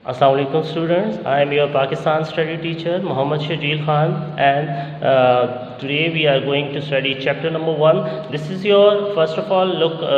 Assalamu alaikum students, I am your Pakistan study teacher Muhammad Shajeel Khan, and today we are going to study chapter number 1. This is your first of all look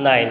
9.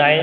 9,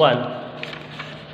1,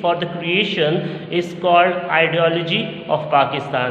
for the creation is called ideology of Pakistan.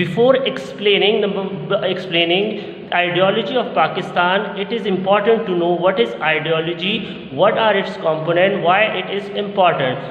Before explaining ideology of Pakistan, it is important to know what is ideology, what are its components, why it is important.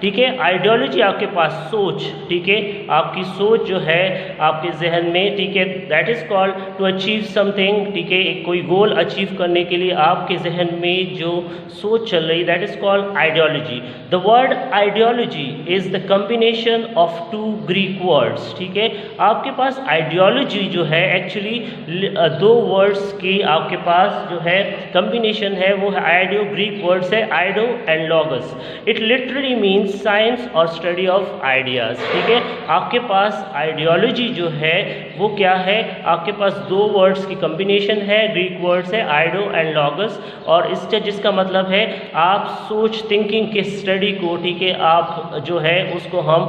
ٹھیک ہے. Ideology آپ کے پاس سوچ, ٹھیک ہے, آپ کی سوچ جو ہے آپ کے ذہن میں, ٹھیک ہے, that is called to achieve something, ٹھیک ہے, کوئی گول اچیو کرنے کے لیے آپ کے ذہن میں جو سوچ چل رہی, that is called ideology. The word ideology is the combination of two Greek words, ٹھیک ہے. آپ کے پاس آئیڈیالوجی جو ہے ایکچولی دو ورڈس کی آپ کے پاس جو ہے کمبینیشن ہے, وہ ہے آئیڈیو, گریک ورڈس ہے ideo and logos. It literally means science اور اسٹڈی آف آئیڈیاز, ٹھیک ہے. آپ کے پاس آئیڈیالوجی جو ہے وہ کیا ہے, آپ کے پاس دو ورڈس کی کمبینیشن ہے, گریک ورڈس ہے آئیڈو اینڈ لوگس, اور اس کا جس کا مطلب ہے آپ سوچ تھنکنگ کے اسٹڈی کو, ٹھیک ہے, آپ جو ہے اس کو ہم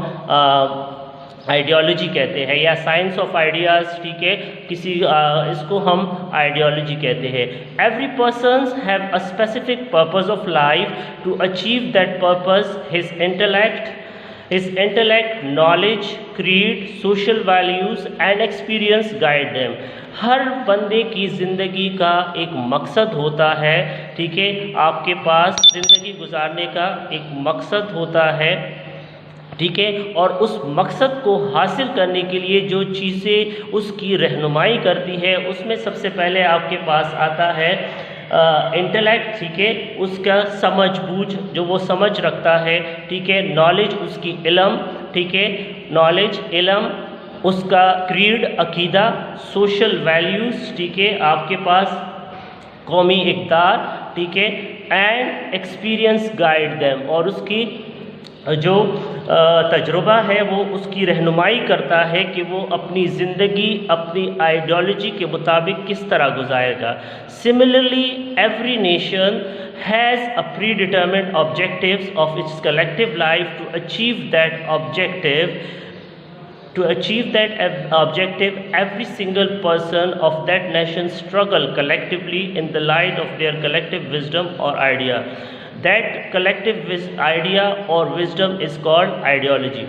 آئیڈیالوجی کہتے ہیں, یا سائنس آف آئیڈیاز, ٹھیک ہے, کسی اس کو ہم آئیڈیالوجی کہتے ہیں. Every persons have a specific purpose of life to achieve that purpose. His intellect, knowledge, creed, social values and experience guide them. ہر بندے کی زندگی کا ایک مقصد ہوتا ہے, ٹھیک ہے, آپ کے پاس زندگی گزارنے کا ایک مقصد ہوتا ہے, ٹھیک ہے, اور اس مقصد کو حاصل کرنے کے لیے جو چیزیں اس کی رہنمائی کرتی ہے, اس میں سب سے پہلے آپ کے پاس آتا ہے انٹلیکٹ, ٹھیک ہے, اس کا سمجھ بوجھ جو وہ سمجھ رکھتا ہے, ٹھیک ہے, نالج اس کی علم, ٹھیک ہے, نالج علم, اس کا کریڈ عقیدہ, سوشل ویلیوز, ٹھیک ہے, آپ کے پاس قومی اقدار, ٹھیک ہے, اینڈ ایکسپیرئنس گائیڈ دیم, اور اس کی جو تجربہ ہے وہ اس کی رہنمائی کرتا ہے کہ وہ اپنی زندگی اپنی آئیڈیالوجی کے مطابق کس طرح گزارے گا. Similarly every nation has a predetermined objectives of its collective life. To achieve that objective, every single person of that nation struggle collectively in the light of their collective wisdom or idea. That collective idea or wisdom is called ideology.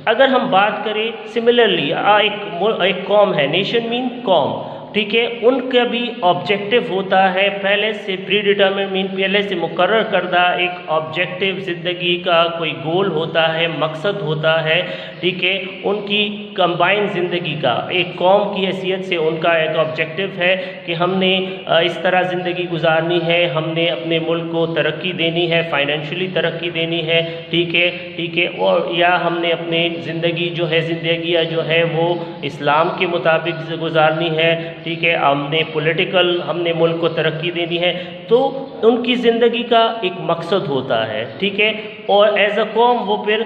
اگر ہم بات کریں similarly ایک قوم ہے, nation مین قوم, ٹھیک ہے, ان کا بھی آبجیکٹو ہوتا ہے پہلے سے پری ڈیٹرمنٹ مین پہلے سے مقرر کردہ ایک آبجیکٹو زندگی کا کوئی گول ہوتا ہے, مقصد ہوتا ہے, ٹھیک ہے, ان کی کمبائن زندگی کا ایک قوم کی حیثیت سے ان کا ایک آبجیکٹو ہے کہ ہم نے اس طرح زندگی گزارنی ہے, ہم نے اپنے ملک کو ترقی دینی ہے, فائنینشلی ترقی دینی ہے, ٹھیک ہے, ٹھیک ہے, اور یا ہم نے اپنے زندگی جو ہے وہ اسلام کے مطابق گزارنی ہے, ٹھیک ہے, ہم نے ملک کو ترقی دینی ہے. تو ان کی زندگی کا ایک مقصد ہوتا ہے, ٹھیک ہے, اور ایز اے قوم وہ پھر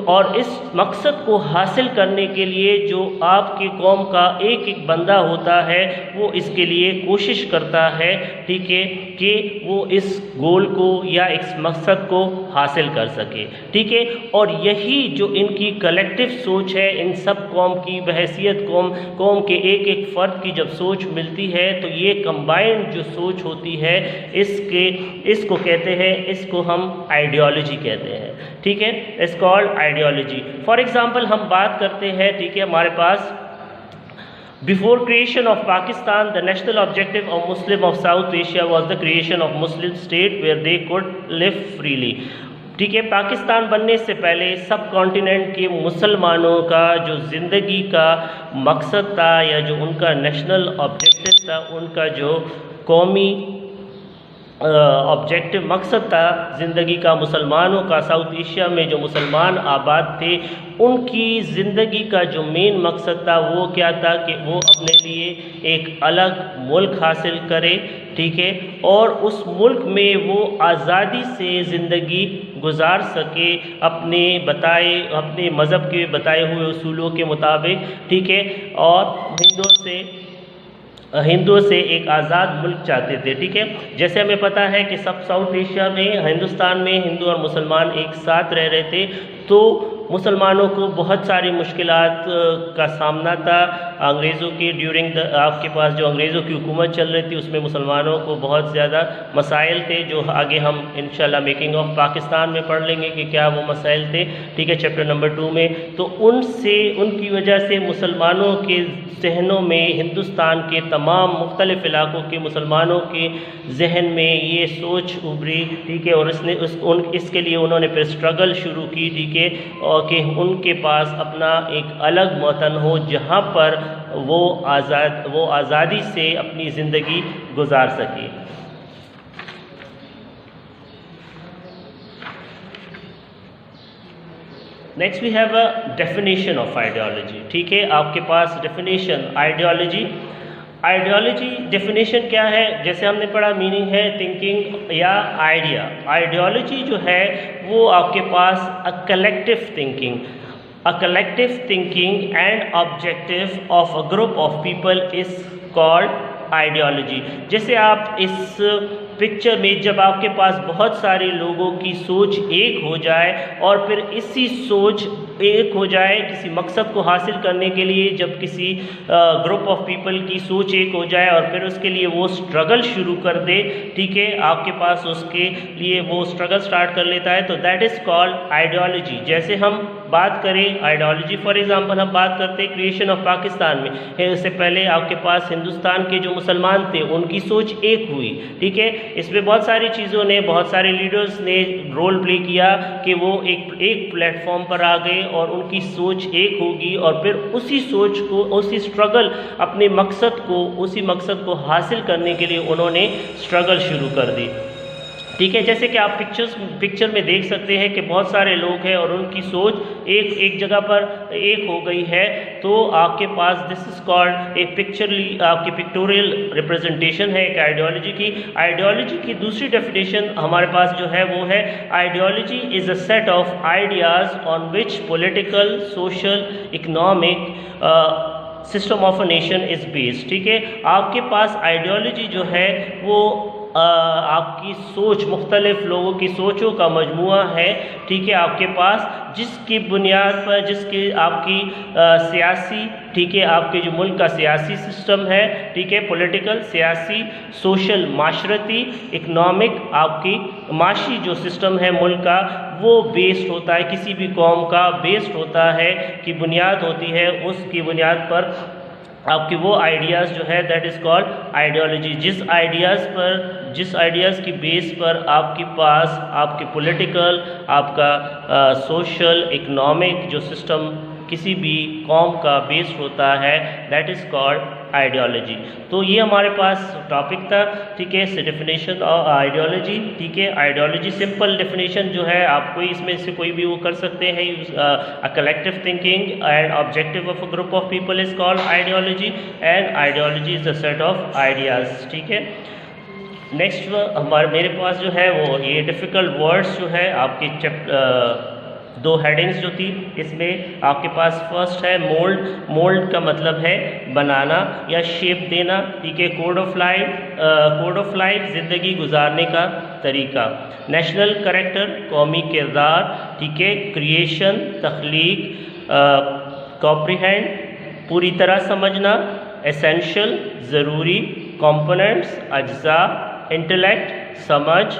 اور اس مقصد کو حاصل کرنے کے لیے جو آپ کی قوم کا ایک ایک بندہ ہوتا ہے وہ اس کے لیے کوشش کرتا ہے, ٹھیک ہے, کہ وہ اس گول کو یا اس مقصد کو حاصل کر سکے, ٹھیک ہے. اور یہی جو ان کی کلیکٹیو سوچ ہے, ان سب قوم کی بحیثیت قوم کے ایک ایک فرد کی جب سوچ ملتی ہے تو یہ کمبائنڈ جو سوچ ہوتی ہے اس کو کہتے ہیں, اس کو ہم آئیڈیالوجی کہتے ہیں, ٹھیک ہے, it's called ideology. For example ہم بات کرتے ہیں, ٹھیک ہے, ہمارے پاس before creation of Pakistan, the national objective of Muslim of South Asia was the creation of Muslim state where they could live freely. ٹھیک ہے, پاکستان بننے سے پہلے سب کانٹیننٹ کے مسلمانوں کا جو زندگی کا مقصد تھا یا جو ان کا نیشنل آبجیکٹو تھا, ان کا جو قومی آبجیکٹو مقصد تھا زندگی کا, مسلمانوں کا ساؤتھ ایشیا میں جو مسلمان آباد تھے ان کی زندگی کا جو مین مقصد تھا وہ کیا تھا کہ وہ اپنے لیے ایک الگ ملک حاصل کرے, ٹھیک ہے, اور اس ملک میں وہ آزادی سے زندگی گزار سکے اپنے مذہب کے بتائے ہوئے اصولوں کے مطابق, ٹھیک ہے, اور ہندوؤں سے ایک آزاد ملک چاہتے تھے, ٹھیک ہے. جیسے ہمیں پتہ ہے کہ سب ساؤتھ ایشیا میں ہندوستان میں ہندو اور مسلمان ایک ساتھ رہ رہے تھے, تو مسلمانوں کو بہت ساری مشکلات کا سامنا تھا, انگریزوں کی ڈیورنگ آپ کے پاس جو انگریزوں کی حکومت چل رہی تھی اس میں مسلمانوں کو بہت زیادہ مسائل تھے، جو آگے ہم انشاءاللہ میکنگ آف پاکستان میں پڑھ لیں گے کہ کیا وہ مسائل تھے، ٹھیک ہے، چیپٹر نمبر 2 میں۔ تو ان کی وجہ سے مسلمانوں کے ذہنوں میں، ہندوستان کے تمام مختلف علاقوں کے مسلمانوں کے ذہن میں یہ سوچ ابھری، ٹھیک ہے، اور اس کے لیے انہوں نے پھر اسٹرگل شروع کی، ٹھیک ہے، اور کہ ان کے پاس اپنا ایک الگ وطن ہو جہاں پر وہ آزادی سے اپنی زندگی گزار سکے۔ Next we have a definition of ideology, ٹھیک ہے، آپ کے پاس ڈیفینیشن آئیڈیالوجی ڈیفینیشن کیا ہے؟ جیسے ہم نے پڑھا میننگ ہے تھنکنگ یا آئیڈیا۔ آئیڈیالوجی جو ہے وہ آپ کے پاس collective thinking and objective of a group of people is called ideology. جیسے آپ اس پکچر میں جب آپ کے پاس بہت سارے لوگوں کی سوچ ایک ہو جائے اور پھر اسی سوچ ایک ہو جائے کسی مقصد کو حاصل کرنے کے لیے، جب کسی گروپ آف پیپل کی سوچ ایک ہو جائے اور پھر اس کے لیے وہ اسٹرگل شروع کر دے، ٹھیک ہے، آپ کے پاس اس کے لیے وہ اسٹرگل سٹارٹ کر لیتا ہے، تو دیٹ از کالڈ آئیڈیالوجی۔ جیسے ہم بات کریں آئیڈیالوجی، فار ایگزامپل ہم بات کرتے ہیں کریشن آف پاکستان میں، اس سے پہلے آپ کے پاس ہندوستان کے جو مسلمان تھے ان کی سوچ ایک ہوئی، ٹھیک ہے، اس میں بہت ساری چیزوں نے، بہت سارے لیڈرز نے رول پلے کیا کہ وہ ایک پلیٹ فارم پر آ گئے اور ان کی سوچ ایک ہوگی، اور پھر اسی سوچ کو، اسی اسٹرگل، اپنے اسی مقصد کو حاصل کرنے کے لیے انہوں نے اسٹرگل شروع کر دی، ٹھیک ہے۔ جیسے کہ آپ پکچر میں دیکھ سکتے ہیں کہ بہت سارے لوگ ہیں اور ان کی سوچ ایک جگہ پر ایک ہو گئی ہے، تو آپ کے پاس دس از کالڈ ایک آپ کی پکٹوریل ریپرزنٹیشن ہے ایک آئیڈیالوجی کی۔ آئیڈیالوجی کی دوسری ڈیفینیشن ہمارے پاس جو ہے وہ ہے ideology is a set of ideas on which political, social, economic system of a nation is based, ٹھیک ہے۔ آپ کے پاس آئیڈیالوجی جو ہے وہ آپ کی سوچ، مختلف لوگوں کی سوچوں کا مجموعہ ہے، ٹھیک ہے، آپ کے پاس جس کی بنیاد پر، جس کی آپ کی سیاسی، ٹھیک ہے، آپ کے جو ملک کا سیاسی سسٹم ہے، ٹھیک ہے، پولیٹیکل، سیاسی، سوشل، معاشرتی، اکنامک، آپ کی معاشی جو سسٹم ہے ملک کا، وہ بیسڈ ہوتا ہے، کسی بھی قوم کا بیسڈ ہوتا ہے، کی بنیاد ہوتی ہے، اس کی بنیاد پر آپ کی وہ آئیڈیاز جو ہے دیٹ از کالڈ آئیڈیالوجی۔ جس آئیڈیاز کی بیس پر آپ کے پاس آپ کے پولیٹیکل، آپ کا سوشل، اکنامک جو سسٹم کسی بھی قوم کا بیس ہوتا ہے دیٹ از کالڈ آئیڈیالوجی۔ تو یہ ہمارے پاس ٹاپک تھا، ٹھیک ہے، ڈیفینیشن آف آئیڈیالوجی، ٹھیک ہے۔ آئیڈیالوجی سمپل ڈیفینیشن جو ہے آپ کو اس میں سے کوئی بھی وہ کر سکتے ہیں، collective thinking and objective of a group of people is called ideology, and ideology is a set of ideas, ٹھیک ہے۔ نیکسٹ میرے پاس جو ہے وہ یہ ڈیفیکلٹ ورڈس جو ہے آپ کے دو ہیڈنگز جو تھی، اس میں آپ کے پاس فرسٹ ہے مولڈ کا مطلب ہے بنانا یا شیپ دینا، ٹھیک ہے۔ کوڈ آف لائف زندگی گزارنے کا طریقہ۔ نیشنل کریکٹر قومی کردار، ٹھیک ہے۔ کریشن تخلیق، کمپریہینڈ پوری طرح سمجھنا، ایسینشل ضروری، کمپوننٹس اجزاء، انٹلیکٹ سمجھ،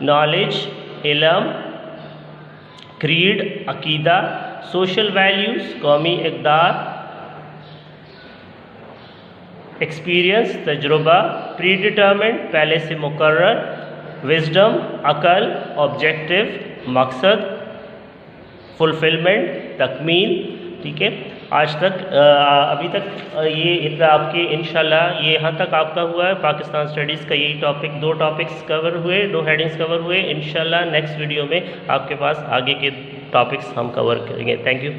نالج علم، کریڈ عقیدہ، سوشل ویلیوز قومی اقدار، ایکسپیرینس تجربہ، پری ڈیٹرمنٹ پہلے سے مقرر، وزڈم عقل، آبجیکٹیو مقصد، فلفلمنٹ تکمیل، ٹھیک ہے۔ آج تک ابھی تک یہ اتنا آپ کے انشاءاللہ یہ یہاں تک آپ کا ہوا ہے پاکستان اسٹڈیز کا یہی ٹاپک، دو ٹاپکس کور ہوئے، دو ہیڈنگس کور ہوئے۔ انشاءاللہ نیکسٹ ویڈیو میں آپ کے پاس آگے کے ٹاپکس ہم کور کریں گے۔ Thank you.